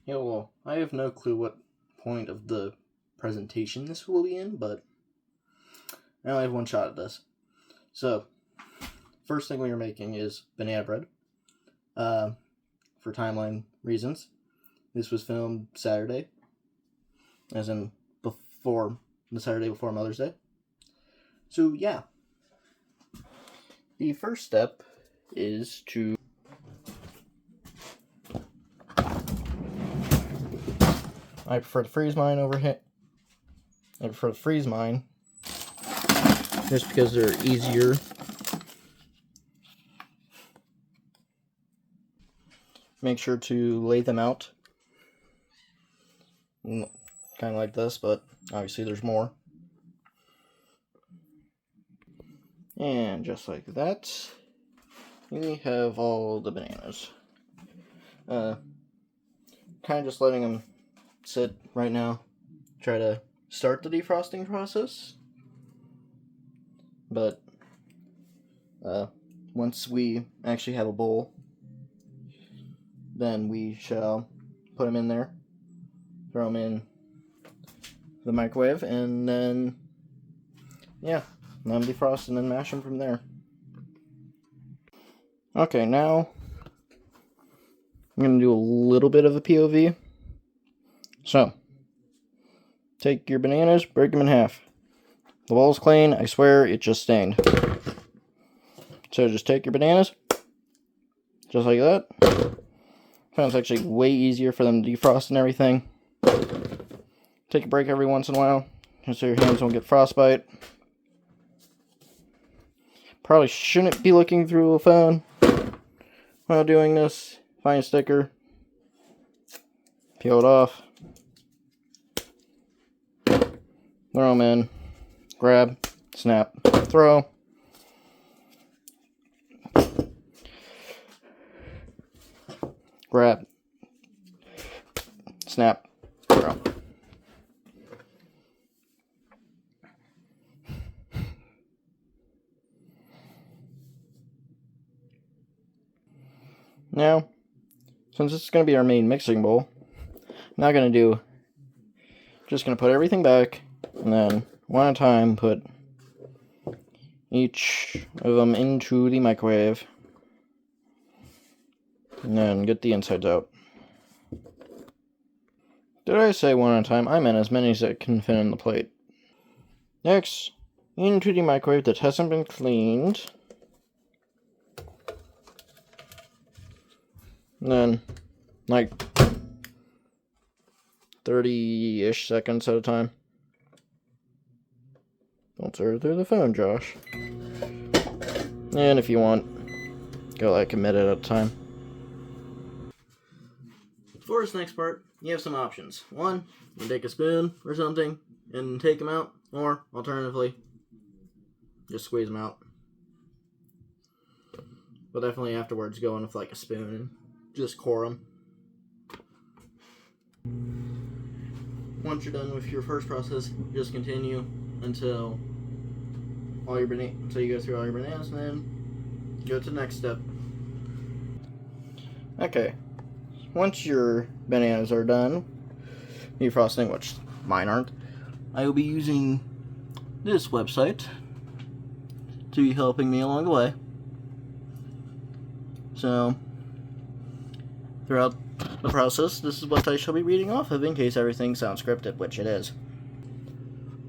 Yeah, well, I have no clue what point of the presentation this will be in, but I only have one shot at this. So, first thing we are making is banana bread. For timeline reasons, this was filmed Saturday, as in before the Saturday before Mother's Day. So, yeah. The first step is to I prefer to freeze mine just because they're easier. Make sure to lay them out. Kind of like this, but obviously there's more. And just like that, we have all the bananas. Kind of just letting them sit right now. Try to start the defrosting process. But once we actually have a bowl, then we shall put them in there, throw them in the microwave, and then, yeah, let them defrost and then mash them from there. Okay, now I'm going to do a little bit of a POV. So, take your bananas, break them in half. The bowl's clean, I swear it just stained. So just take your bananas, just like that. I found it's actually way easier for them to defrost and everything. Take a break every once in a while, just so your hands don't get frostbite. Probably shouldn't be looking through a phone while doing this. Find a sticker, peel it off, throw them in, grab, snap, throw. Grab, snap, throw. Now, since this is going to be our main mixing bowl, I'm just going to put everything back, and then one at a time put each of them into the microwave, and then get the insides out. Did I say one at a time? I meant as many as it can fit in the plate. Next, into the microwave that hasn't been cleaned. And then, like, 30-ish seconds at a time. Don't tear through the phone, Josh. And if you want, go like a minute at a time. For this next part, you have some options. One, you can take a spoon or something and take them out, or alternatively, just squeeze them out. But definitely afterwards, go in with like a spoon and just core them. Once you're done with your first process, just continue until you go through all your bananas, and then go to the next step. Okay, once your bananas are done defrosting, which mine aren't, I will be using this website to be helping me along the way. So, throughout the process, this is what I shall be reading off of in case everything sounds scripted, which it is.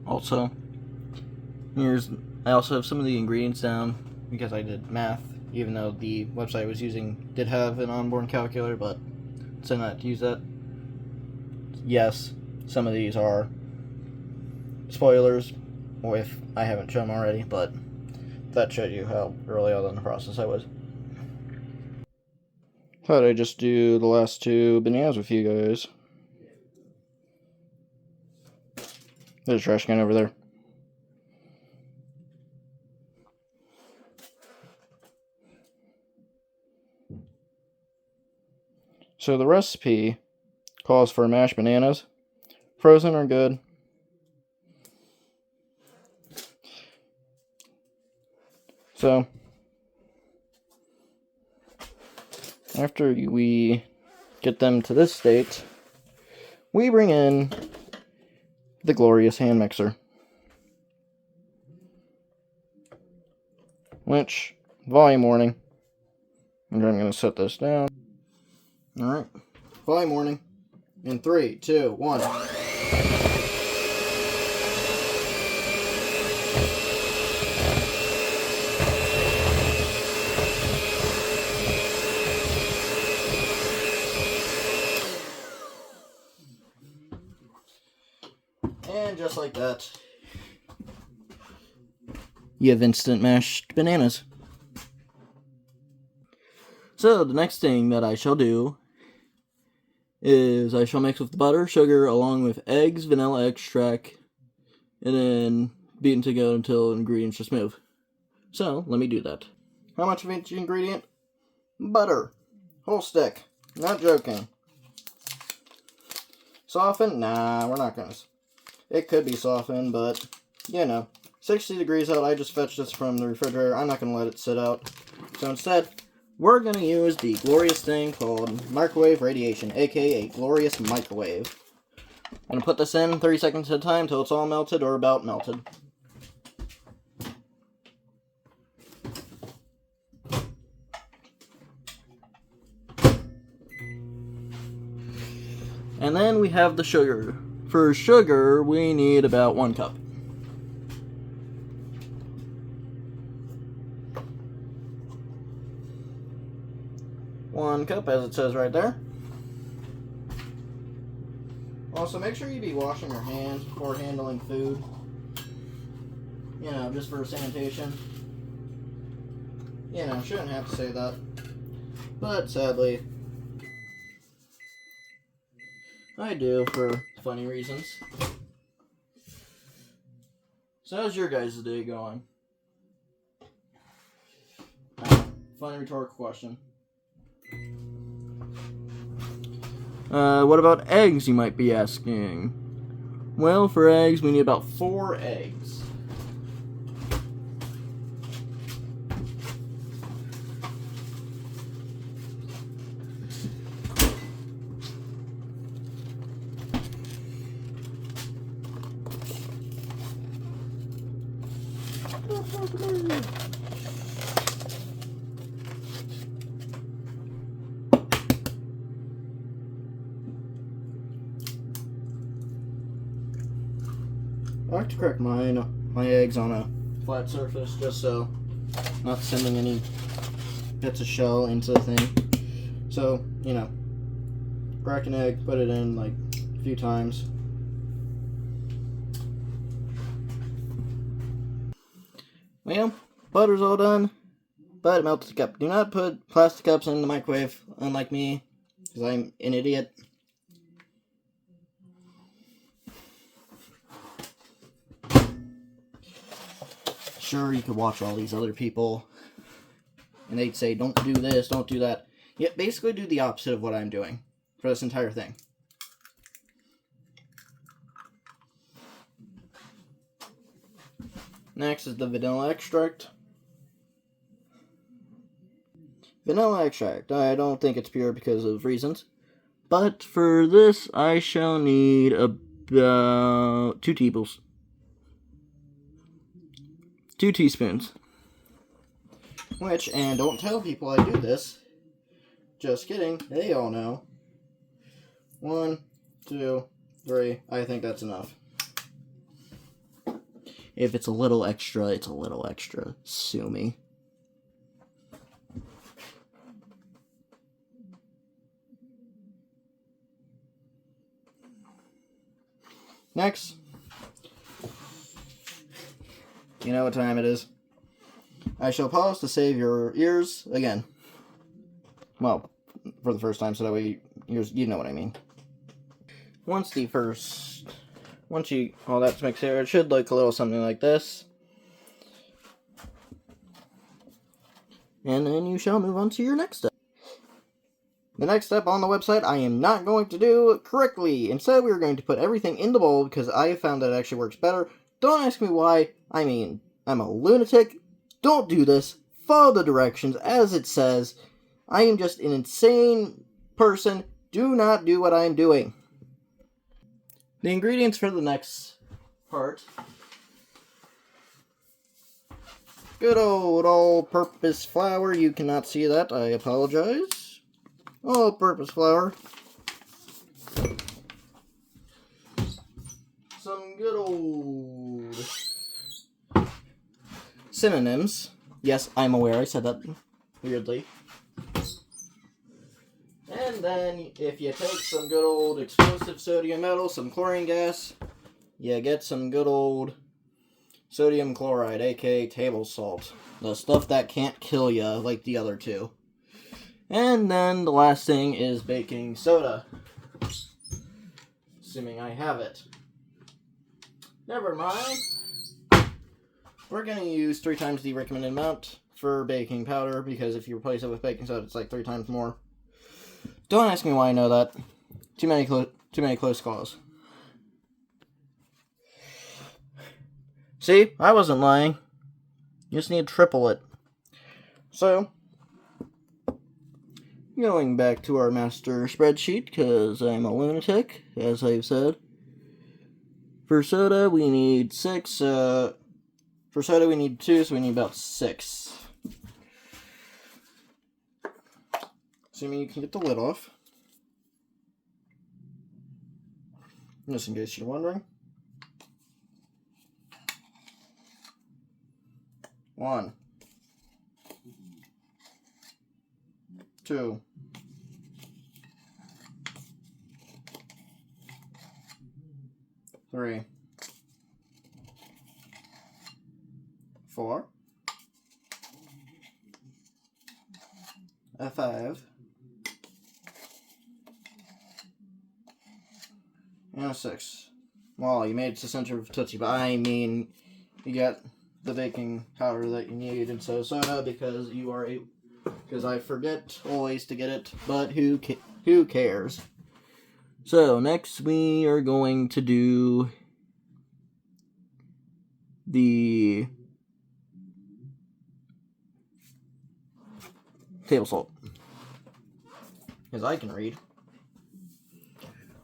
Also, I also have some of the ingredients down because I did math, even though the website I was using did have an onboard calculator, but decided not to use that. Yes, some of these are spoilers, or if I haven't shown them already, but that showed you how early on in the process I was. Thought I'd just do the last two bananas with you guys. There's a trash can over there. So the recipe calls for mashed bananas. Frozen are good. So, after we get them to this state, we bring in the glorious hand mixer, which, volume warning, and I'm going to set this down. Alright, volume warning, in 3, 2, 1. And just like that, you have instant mashed bananas. So, the next thing that I shall do is I shall mix with the butter, sugar, along with eggs, vanilla extract, and then beat together until ingredients are smooth. So, let me do that. How much of each ingredient? Butter. Whole stick. Not joking. Soften? Nah, we're not gonna. It could be softened, but, 60 degrees out. I just fetched this from the refrigerator. I'm not gonna let it sit out. So instead, we're going to use the glorious thing called microwave radiation, aka glorious microwave. I'm going to put this in 30 seconds at a time until it's all melted or about melted. And then we have the sugar. For sugar, we need about 1 cup. 1 cup, as it says right there. Also, make sure you be washing your hands before handling food. Just for sanitation. Shouldn't have to say that. But, sadly, I do for funny reasons. So, how's your guys' day going? Funny rhetorical question. What about eggs, you might be asking? Well, for eggs, we need about 4 eggs. I like to crack my eggs on a flat surface, just so I'm not sending any bits of shell into the thing. So, crack an egg, put it in like a few times. Well, butter's all done, but it melted the cup. Do not put plastic cups in the microwave, unlike me, because I'm an idiot. Sure, you could watch all these other people, and they'd say, don't do this, don't do that. Yet, basically do the opposite of what I'm doing for this entire thing. Next is the vanilla extract. Vanilla extract. I don't think it's pure because of reasons. But for this, I shall need about 2 teaspoons. 2 teaspoons. Which, and don't tell people I do this. Just kidding. They all know. 1, 2, 3. I think that's enough. If it's a little extra, it's a little extra. Sue me. Next. You know what time it is. I shall pause to save your ears again. Well, for the first time, so that way you know what I mean. Once all that's mixed here, it should look a little something like this. And then you shall move on to your next step. The next step on the website I am not going to do correctly. Instead, we are going to put everything in the bowl because I have found that it actually works better. Don't ask me why. I mean, I'm a lunatic. Don't do this. Follow the directions as it says. I am just an insane person. Do not do what I am doing. The ingredients for the next part. Good old all-purpose flour. You cannot see that. I apologize. All-purpose flour. Some good old synonyms. Yes, I'm aware I said that weirdly. And then, if you take some good old explosive sodium metal, some chlorine gas, you get some good old sodium chloride, aka table salt. The stuff that can't kill you like the other two. And then the last thing is baking soda. Assuming I have it. Never mind. We're going to use 3 times the recommended amount for baking powder, because if you replace it with baking soda, it's like 3 times more. Don't ask me why I know that. Too many close calls. See? I wasn't lying. You just need to triple it. So, going back to our master spreadsheet, because I'm a lunatic, as I've said. For soda, we need 6. For soda, we need 2, so we need about 6. Assuming you can get the lid off. Just in case you're wondering. 1, 2, 3, 4, 5, and 6. Well, you made it to the center of Tootsie, but I mean, you got the baking powder that you need, and so soda, because you are because I forget always to get it, but who cares? So next we are going to do the table salt, because I can read.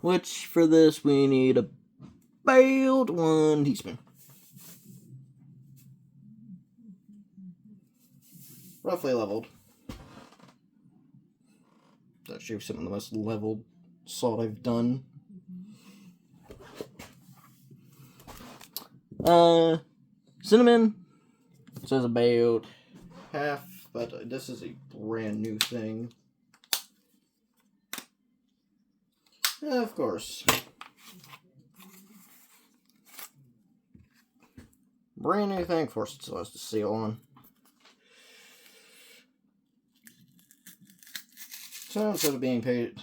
Which for this we need about 1 teaspoon. Roughly leveled. That's actually some of the most leveled salt I've done. Cinnamon. It says about half, but this is a brand new thing. Of course. Brand new thing, of course, it still has the seal on. So instead of being paid,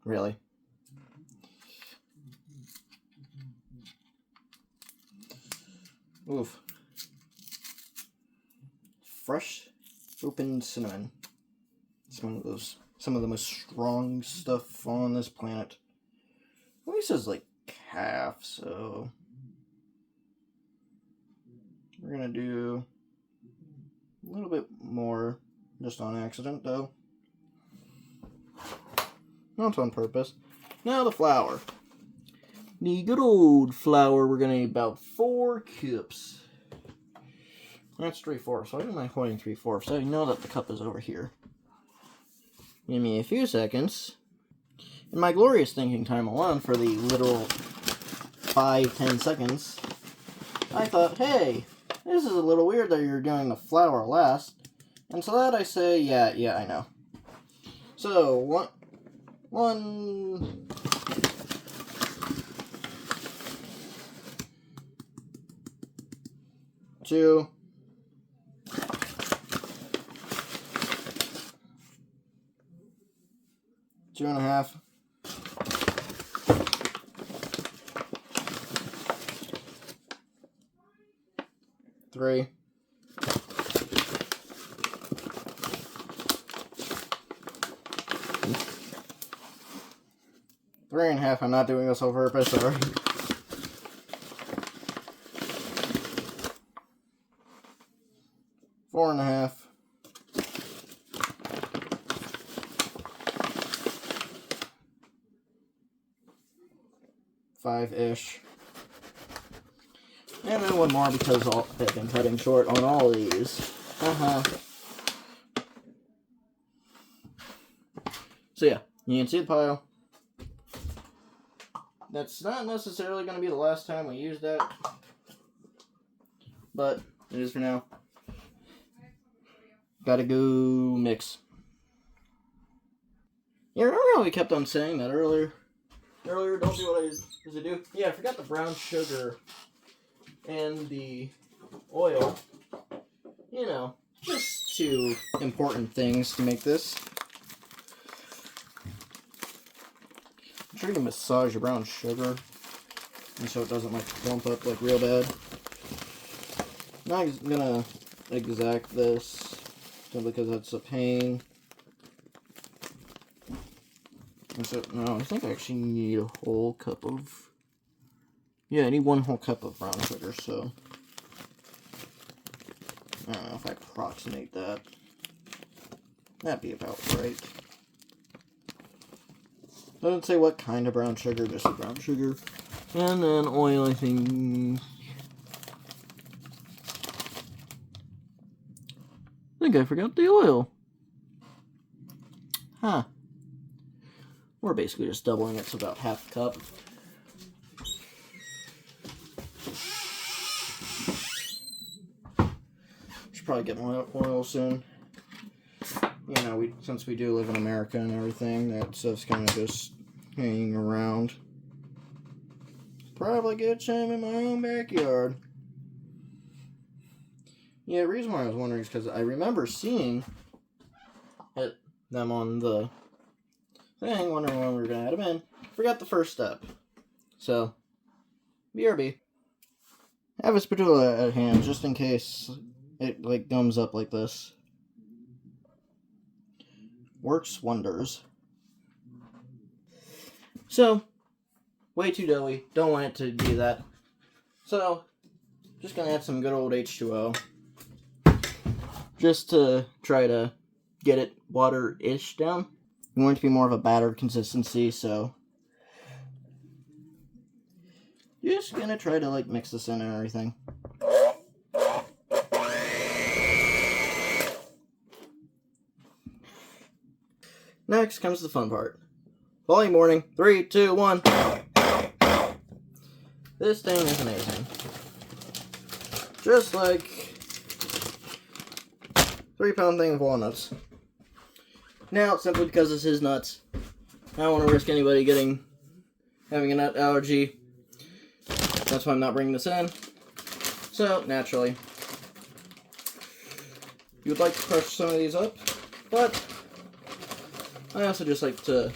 really. Oof. Fresh opened cinnamon. It's one of those, some of the most strong stuff on this planet. At least it's like half, so we're gonna do a little bit more, just on accident though. Not on purpose. Now the flour. The good old flour, we're going to need about 4 cups. That's 3/4. So I am holding 3/4. So I know that the cup is over here. Give me a few seconds. In my glorious thinking time alone, for the literal 5-10 seconds, I thought, hey, this is a little weird that you're doing the flour last. And so that I say, yeah, I know. So, one, 2, 2.5, 3, 3.5. I'm not doing this on purpose, sorry. 4.5. 5-ish. And then one more because I've been cutting short on all of these. So yeah, you can see the pile. That's not necessarily going to be the last time we use that, but it is for now. Gotta go mix. Yeah, remember how we kept on saying that earlier? Don't do what I usually do. Yeah, I forgot the brown sugar and the oil. You know, just two important things to make this. I'm sure you can massage your brown sugar and so it doesn't like clump up like real bad. I'm not gonna exact this simply because that's a pain. So, no, I think I actually need a whole cup of... Yeah, I need 1 whole cup of brown sugar, so... I don't know if I approximate that. That'd be about right. Doesn't say what kind of brown sugar, just the brown sugar. And then oil, I think... I forgot the oil. Huh. We're basically just doubling it, so about half a cup. Should probably get more oil soon. You know, since we do live in America and everything, that stuff's kind of just hanging around. Probably get some in my own backyard. Yeah, the reason why I was wondering is because I remember seeing them on the thing, wondering when we were going to add them in. Forgot the first step. So, BRB. Have a spatula at hand, just in case it, like, gums up like this. Works wonders. So, way too doughy. Don't want it to do that. So, just going to add some good old H2O. Just to try to get it water-ish down. You want it to be more of a battered consistency, so... Just gonna try to, like, mix this in and everything. Next comes the fun part. Volume warning. 3, 2, 1. This thing is amazing. Just like 3-pound thing of walnuts. Now, simply because this is nuts, I don't want to risk anybody having a nut allergy. That's why I'm not bringing this in. So, naturally, you would like to crush some of these up, but I also just like to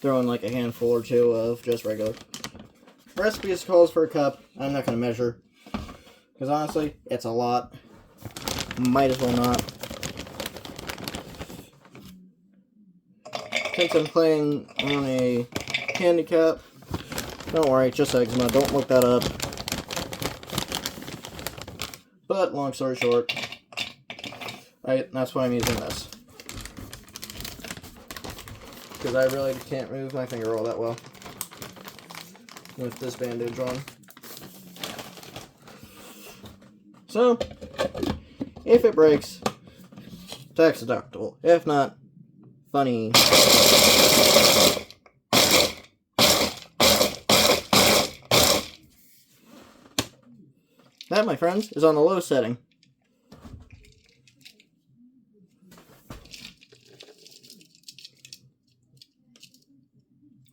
throw in like a handful or two of just regular. The recipe calls for a cup. I'm not going to measure, because honestly, it's a lot. Might as well not. Since I'm playing on a handicap, don't worry, just eczema, don't look that up. But, long story short, that's why I'm using this. Because I really can't move my finger all that well with this bandage on. So, if it breaks, tax deductible. If not, funny. That, my friends, is on the low setting.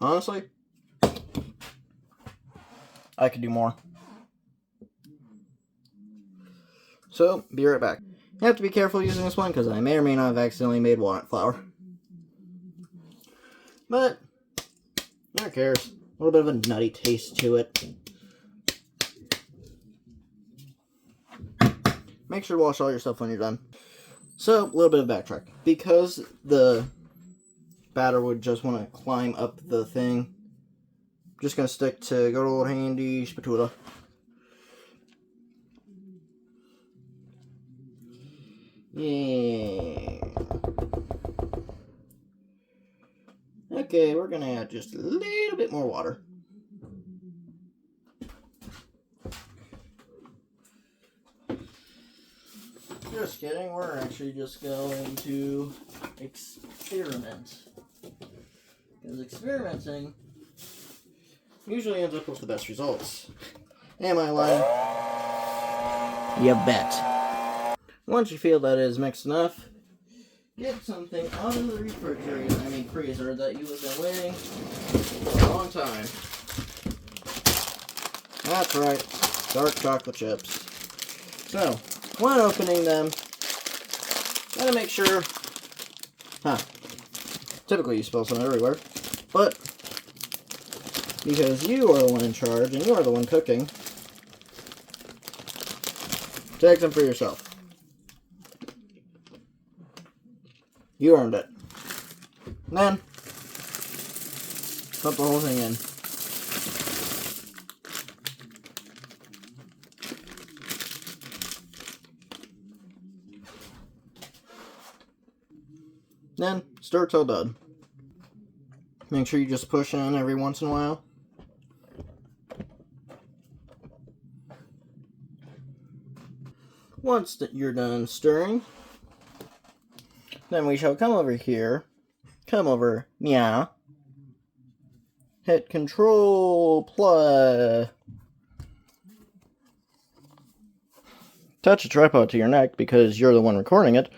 Honestly, I could do more. So, be right back. You have to be careful using this one because I may or may not have accidentally made walnut flour. But, who cares? A little bit of a nutty taste to it. Make sure to wash all your stuff when you're done. So, a little bit of backtrack. Because the batter would just want to climb up the thing, I'm just going to stick to good old handy spatula. Yeah. Okay, we're gonna add just a little bit more water. Just kidding, we're actually just going to experiment. Because experimenting usually ends up with the best results. Am I lying? You bet. Once you feel that it is mixed enough, get something out of the freezer that you have been waiting for a long time. That's right, dark chocolate chips. So, when opening them, gotta make sure, typically you spill some everywhere, but because you are the one in charge and you are the one cooking, take them for yourself. You earned it. And then, put the whole thing in. Then, stir till done. Make sure you just push in every once in a while. Once you're done stirring, then we shall come over here, yeah, hit Control plus, touch a tripod to your neck because you're the one recording it,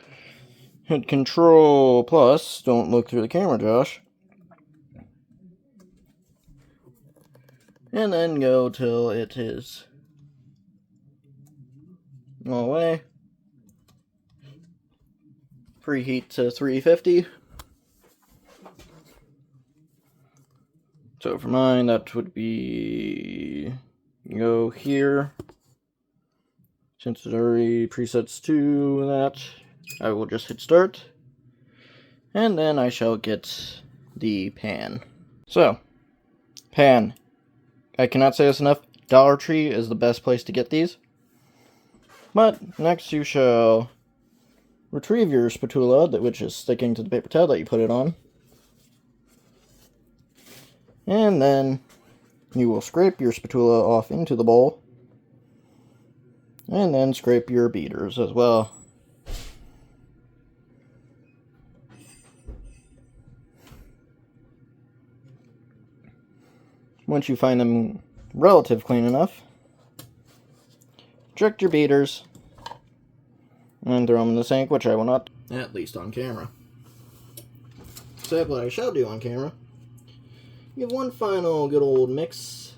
hit Control plus, don't look through the camera, Josh, and then go till it is all the way. Preheat to 350. So for mine, that would be, go here. Since it already presets to that, I will just hit start. And then I shall get the pan. So, pan. I cannot say this enough. Dollar Tree is the best place to get these. But next you shall retrieve your spatula, which is sticking to the paper towel that you put it on. And then you will scrape your spatula off into the bowl. And then scrape your beaters as well. Once you find them relative clean enough, eject your beaters and throw them in the sink, which I will not, at least on camera. So what I shall do on camera, give one final good old mix,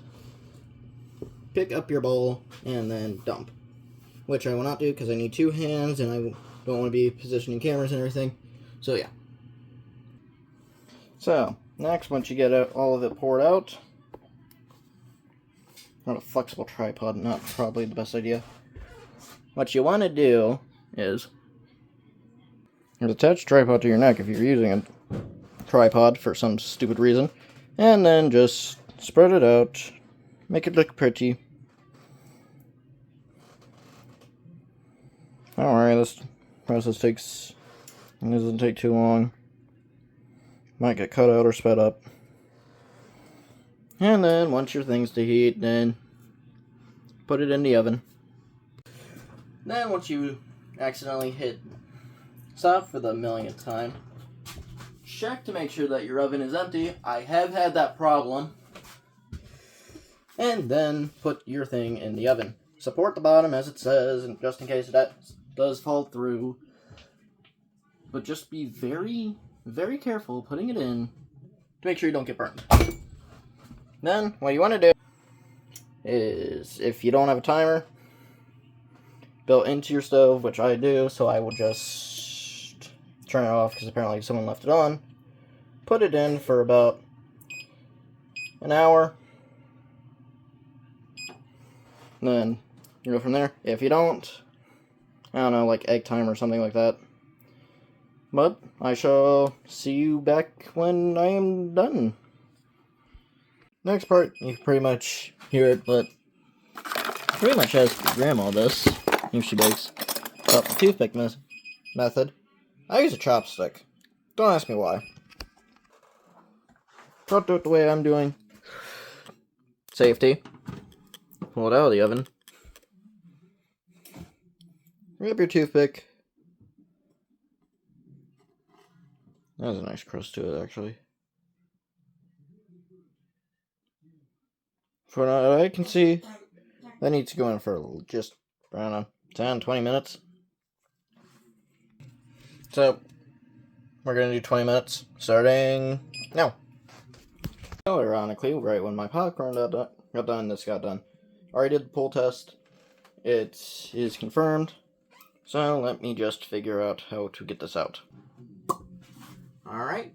pick up your bowl, and then dump. Which I will not do because I need two hands and I don't want to be positioning cameras and everything. So yeah. So, next, once you get all of it poured out, on a flexible tripod, not probably the best idea. What you want to do is attach a tripod to your neck if you're using a tripod for some stupid reason, and then just spread it out, make it look pretty. Don't worry, this process doesn't take too long. Might get cut out or sped up. And then once your thing's to heat, then put it in the oven. Then once you accidentally hit stop for the millionth time, check to make sure that your oven is empty. I have had that problem. And then put your thing in the oven. Support the bottom as it says, and just in case that does fall through. But just be very, very careful putting it in to make sure you don't get burned. Then, what you want to do is, if you don't have a timer built into your stove, which I do, so I will just turn it off because apparently someone left it on, put it in for about an hour, then you go from there. If you don't, I don't know, like egg time or something like that. But I shall see you back when I am done. Next part, you can pretty much hear it, but pretty much has grandma this, if she bakes. But the toothpick method, I use a chopstick. Don't ask me why. Don't do it the way I'm doing. Safety. Pull it out of the oven. Grab your toothpick. That has a nice crust to it, actually. From what I can see, that needs to go in for just, I don't know, 10, 20 minutes. So, we're going to do 20 minutes, starting now. So, ironically, right when my popcorn got done, this got done. Already did the pull test. It is confirmed. So, let me just figure out how to get this out. Alright.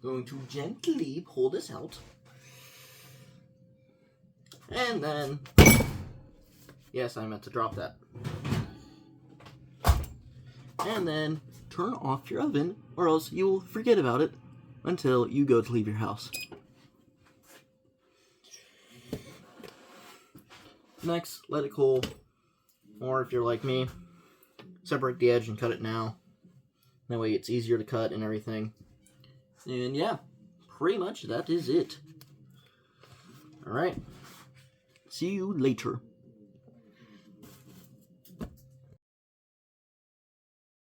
Going to gently pull this out. And then... Yes, I meant to drop that. And then turn off your oven, or else you will forget about it until you go to leave your house. Next, let it cool. Or if you're like me, separate the edge and cut it now. That way it's easier to cut and everything. And yeah, pretty much that is it. Alright. See you later.